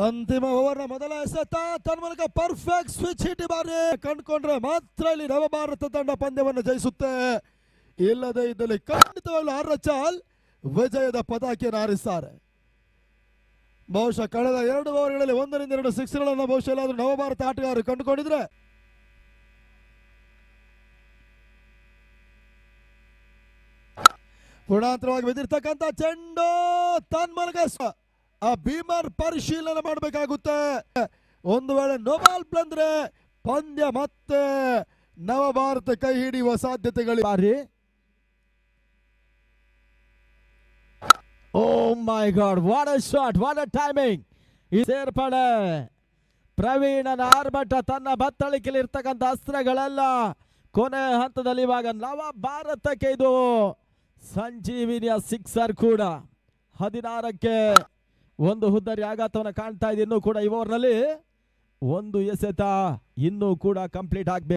ಅಂತಿಮ ಓವರ್ನ ಮೊದಲ ಎಸೆತ ತನ್ಮೂಲಕ ಪರ್ಫೆಕ್ಟ್ ಸ್ವಿಚ್ ಹಿಟ್ ಬಾರಿ ಕಂಡುಕೊಂಡ್ರೆ ಮಾತ್ರ ಇಲ್ಲಿ ನವಭಾರತ ತಂಡ ಪಂದ್ಯವನ್ನು ಜಯಿಸುತ್ತೆ. ಇಲ್ಲದೆ ಇದ್ದಲ್ಲಿ ಖಂಡಿತವಾಗ್ಲೂ ಆರ್ರಚಾಲ್ ವಿಜಯದ ಪತಾಕೆಯನ್ನು ಹಾರಿಸ್ತಾರೆ. ಬಹುಶಃ ಕಳೆದ 2 ಓವರ್ಗಳಲ್ಲಿ 1 ರಿಂದ 2 ಸಿಕ್ಸ್ಗಳನ್ನು ಬಹುಶಃ ಎಲ್ಲಾದ್ರೂ ನವಭಾರತ ಆಟಗಾರರು ಕಂಡುಕೊಂಡಿದ್ರೆ ಪೂರ್ಣಾಂತರವಾಗಿ ಬಿದ್ದಿರ್ತಕ್ಕಂಥ ಚೆಂಡು ತನ್ಮೂಲಕ ಆ ಭೀಮರ್ ಪರಿಶೀಲನೆ ಮಾಡಬೇಕಾಗುತ್ತೆ. ಒಂದು ವೇಳೆ ನೋ ಬಾಲ್ ಬಂದ್ರೆ ಪಂದ್ಯ ಮತ್ತೆ ನವಭಾರತ ಕೈ ಹಿಡಿಯುವ ಸಾಧ್ಯತೆಗಳು. Oh my god, what a shot, what a timing. ಈ ಸೇರ್ಪಡೆ ಪ್ರವೀಣನ ಆರ್ಭಟ, ತನ್ನ ಬತ್ತಳಿಕೆಯಲ್ಲಿ ಇರ್ತಕ್ಕಂಥ ಅಸ್ತ್ರಗಳೆಲ್ಲ ಕೊನೆ ಹಂತದಲ್ಲಿ ಇವಾಗ ನವಭಾರತಕ್ಕೆ ಇದು ಸಂಜೀವಿನಿಯ ಸಿಕ್ಸರ್ ಕೂಡ. 16ಕ್ಕೆ ಒಂದು ಹುದ್ದರಿ ಆಘಾತವನ್ನು ಕಾಣ್ತಾ ಇದೆ. ಇನ್ನೂ ಕೂಡ ಈ ಓವರ್ನಲ್ಲಿ ಒಂದು ಎಸೆತ ಇನ್ನೂ ಕೂಡ ಕಂಪ್ಲೀಟ್ ಆಗಬೇಕು.